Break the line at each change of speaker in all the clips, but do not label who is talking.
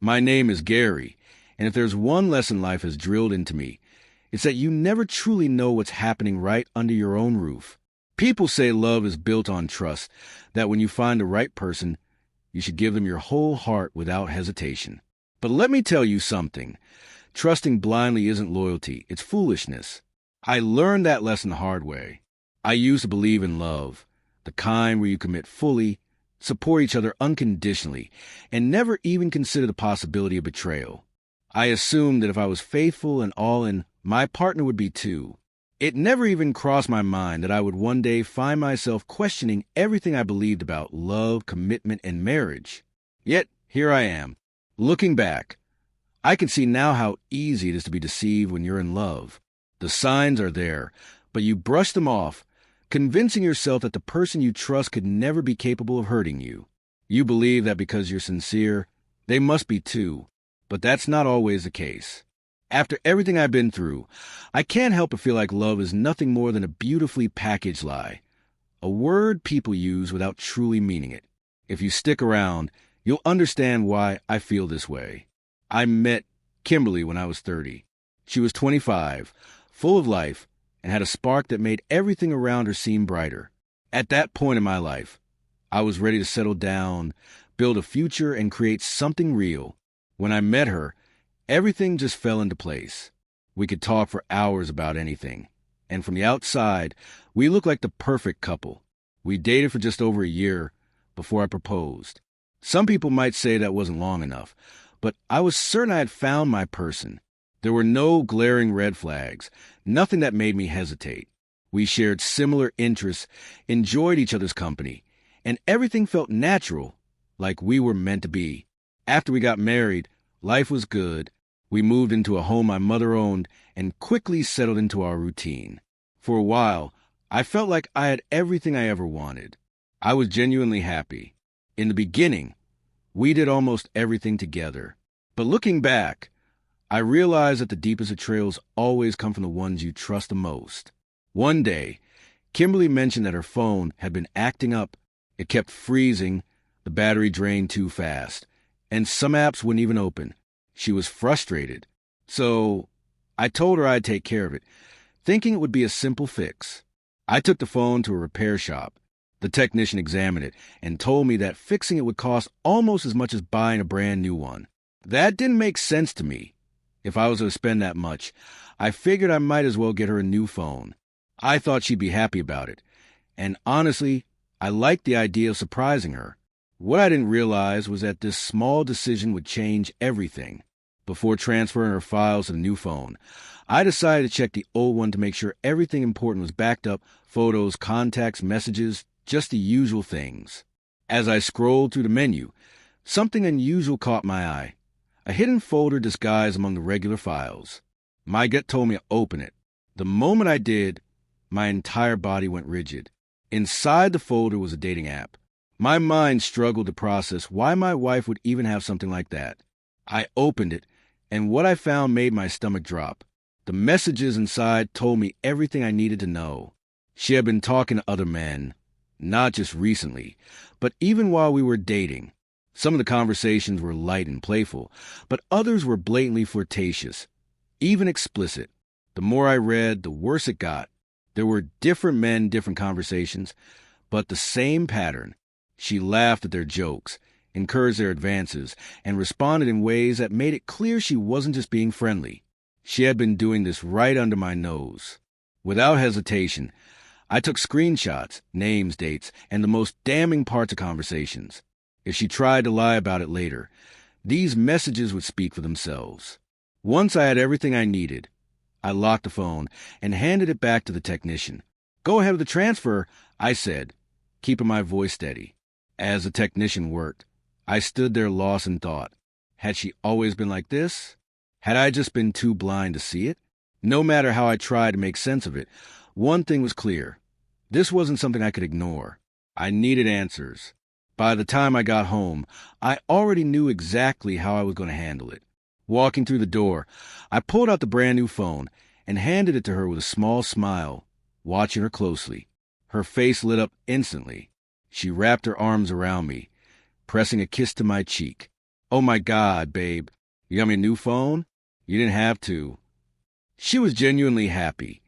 My name is Gary, and if there's one lesson life has drilled into me, it's that you never truly know what's happening right under your own roof. People say love is built on trust, that when you find the right person, you should give them your whole heart without hesitation. But let me tell you something. Trusting blindly isn't loyalty, it's foolishness. I learned that lesson the hard way. I used to believe in love, the kind where you commit fully, support each other unconditionally, and never even consider the possibility of betrayal. I assumed that if I was faithful and all in, my partner would be too. It never even crossed my mind that I would one day find myself questioning everything I believed about love, commitment, and marriage. Yet, here I am. Looking back, I can see now how easy it is to be deceived when you're in love. The signs are there, but you brush them off, convincing yourself that the person you trust could never be capable of hurting you. You believe that because you're sincere, they must be too, but that's not always the case. After everything I've been through, I can't help but feel like love is nothing more than a beautifully packaged lie, a word people use without truly meaning it. If you stick around, you'll understand why I feel this way. I met Kimberly when I was 30. She was 25, full of life, and had a spark that made everything around her seem brighter. At that point in my life, I was ready to settle down, build a future, and create something real. When I met her, everything just fell into place. We could talk for hours about anything, and from the outside, we looked like the perfect couple. We dated for just over a year before I proposed. Some people might say that wasn't long enough, but I was certain I had found my person. There were no glaring red flags, nothing that made me hesitate. We shared similar interests, enjoyed each other's company, and everything felt natural, like we were meant to be. After we got married, life was good. We moved into a home my mother owned and quickly settled into our routine. For a while, I felt like I had everything I ever wanted. I was genuinely happy. In the beginning, we did almost everything together. But looking back, I realized that the deepest betrayals always come from the ones you trust the most. One day, Kimberly mentioned that her phone had been acting up. It kept freezing, the battery drained too fast, and some apps wouldn't even open. She was frustrated. So I told her I'd take care of it, thinking it would be a simple fix. I took the phone to a repair shop. The technician examined it and told me that fixing it would cost almost as much as buying a brand new one. That didn't make sense to me. If I was going to spend that much, I figured I might as well get her a new phone. I thought she'd be happy about it. And honestly, I liked the idea of surprising her. What I didn't realize was that this small decision would change everything. Before transferring her files to the new phone, I decided to check the old one to make sure everything important was backed up, photos, contacts, messages, just the usual things. As I scrolled through the menu, something unusual caught my eye. A hidden folder disguised among the regular files. My gut told me to open it. The moment I did, my entire body went rigid. Inside the folder was a dating app. My mind struggled to process why my wife would even have something like that. I opened it, and what I found made my stomach drop. The messages inside told me everything I needed to know. She had been talking to other men, not just recently, but even while we were dating. Some of the conversations were light and playful, but others were blatantly flirtatious, even explicit. The more I read, the worse it got. There were different men, different conversations, but the same pattern. She laughed at their jokes, encouraged their advances, and responded in ways that made it clear she wasn't just being friendly. She had been doing this right under my nose. Without hesitation, I took screenshots, names, dates, and the most damning parts of conversations. If she tried to lie about it later, these messages would speak for themselves. Once I had everything I needed, I locked the phone and handed it back to the technician. "Go ahead with the transfer," I said, keeping my voice steady. As the technician worked, I stood there lost in thought. Had she always been like this? Had I just been too blind to see it? No matter how I tried to make sense of it, one thing was clear. This wasn't something I could ignore. I needed answers. By the time I got home, I already knew exactly how I was going to handle it. Walking through the door, I pulled out the brand new phone and handed it to her with a small smile, watching her closely. Her face lit up instantly. She wrapped her arms around me, pressing a kiss to my cheek. Oh my God, babe. You got me a new phone? You didn't have to. She was genuinely happy,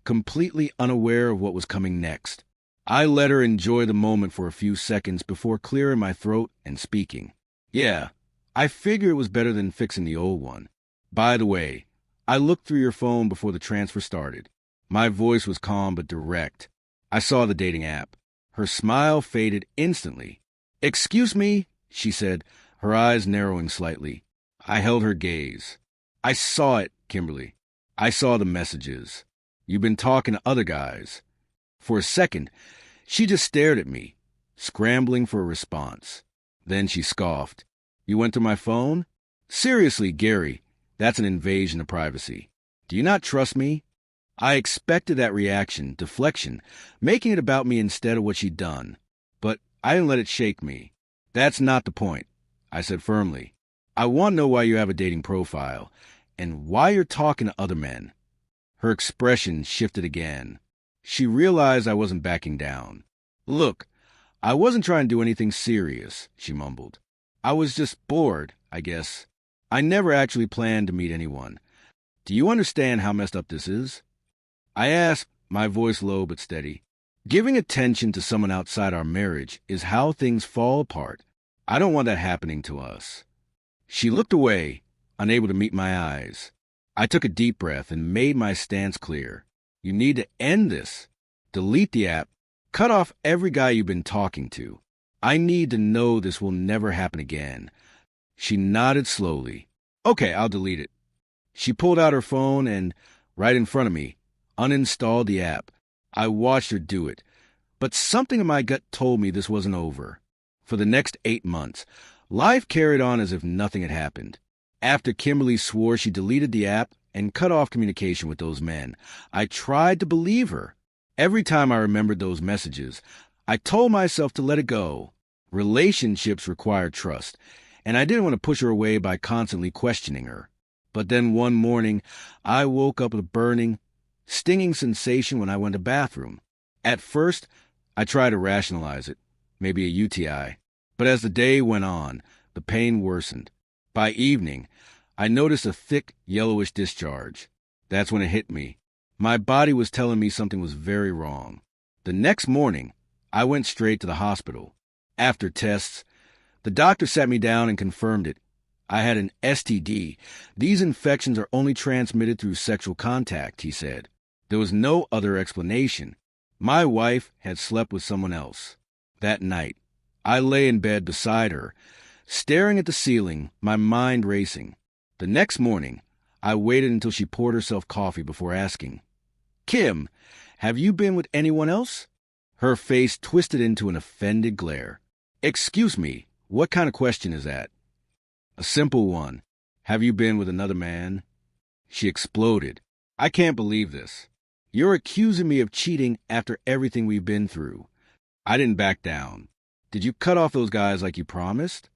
completely unaware of what was coming next. I let her enjoy the moment for a few seconds before clearing my throat and speaking. Yeah, I figure it was better than fixing the old one. By the way, I looked through your phone before the transfer started. My voice was calm but direct. I saw the dating app. Her smile faded instantly. Excuse me, she said, her eyes narrowing slightly. I held her gaze. I saw it, Kimberly. I saw the messages. You've been talking to other guys. For a second, she just stared at me, scrambling for a response. Then she scoffed. You went to my phone? Seriously, Gary, that's an invasion of privacy. Do you not trust me? I expected that reaction, deflection, making it about me instead of what she'd done. But I didn't let it shake me. That's not the point, I said firmly. I want to know why you have a dating profile, and why you're talking to other men. Her expression shifted again. She realized I wasn't backing down. Look, I wasn't trying to do anything serious, she mumbled. I was just bored, I guess. I never actually planned to meet anyone. Do you understand how messed up this is? I asked, my voice low but steady. Giving attention to someone outside our marriage is how things fall apart. I don't want that happening to us. She looked away, unable to meet my eyes. I took a deep breath and made my stance clear. You need to end this. Delete the app. Cut off every guy you've been talking to. I need to know this will never happen again. She nodded slowly. Okay, I'll delete it. She pulled out her phone and, right in front of me, uninstalled the app. I watched her do it, but something in my gut told me this wasn't over. For the next 8 months, life carried on as if nothing had happened. After Kimberly swore she deleted the app and cut off communication with those men, I tried to believe her. Every time I remembered those messages, I told myself to let it go. Relationships require trust, and I didn't want to push her away by constantly questioning her. But then one morning, I woke up with a burning, stinging sensation when I went to the bathroom. At first, I tried to rationalize it, maybe a UTI. But as the day went on, the pain worsened. By evening, I noticed a thick, yellowish discharge. That's when it hit me. My body was telling me something was very wrong. The next morning, I went straight to the hospital. After tests, the doctor sat me down and confirmed it. I had an STD. These infections are only transmitted through sexual contact, he said. There was no other explanation. My wife had slept with someone else. That night, I lay in bed beside her, staring at the ceiling, my mind racing. The next morning, I waited until she poured herself coffee before asking, Kim, have you been with anyone else? Her face twisted into an offended glare. Excuse me, what kind of question is that? A simple one. Have you been with another man? She exploded. I can't believe this. You're accusing me of cheating after everything we've been through. I didn't back down. Did you cut off those guys like you promised?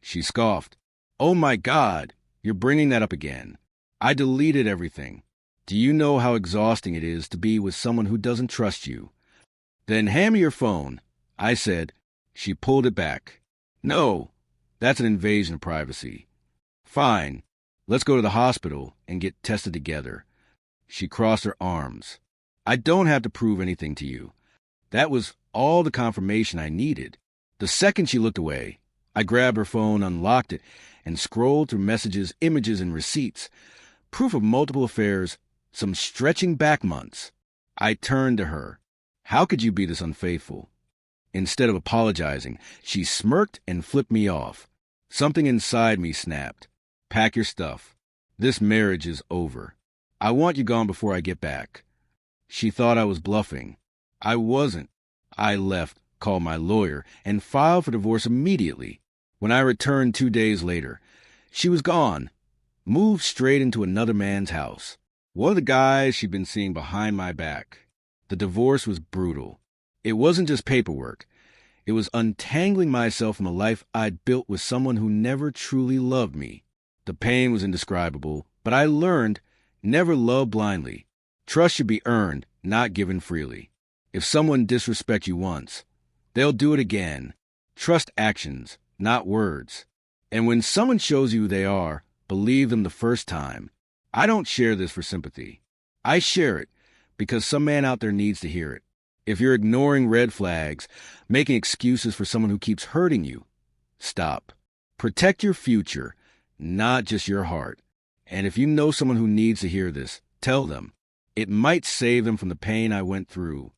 She scoffed. Oh my God, you're bringing that up again. I deleted everything. Do you know how exhausting it is to be with someone who doesn't trust you? Then hand me your phone, I said. She pulled it back. No, that's an invasion of privacy. Fine, let's go to the hospital and get tested together. She crossed her arms. I don't have to prove anything to you. That was all the confirmation I needed. The second she looked away, I grabbed her phone, unlocked it, and scrolled through messages, images, and receipts. Proof of multiple affairs, some stretching back months. I turned to her. How could you be this unfaithful? Instead of apologizing, she smirked and flipped me off. Something inside me snapped. Pack your stuff. This marriage is over. I want you gone before I get back. She thought I was bluffing. I wasn't. I left, called my lawyer, and filed for divorce immediately. When I returned 2 days later, she was gone, moved straight into another man's house. One of the guys she'd been seeing behind my back. The divorce was brutal. It wasn't just paperwork. It was untangling myself from a life I'd built with someone who never truly loved me. The pain was indescribable, but I learned never love blindly. Trust should be earned, not given freely. If someone disrespects you once, they'll do it again. Trust actions, not words. And when someone shows you who they are, believe them the first time. I don't share this for sympathy. I share it because some man out there needs to hear it. If you're ignoring red flags, making excuses for someone who keeps hurting you, stop. Protect your future, not just your heart. And if you know someone who needs to hear this, tell them. It might save them from the pain I went through.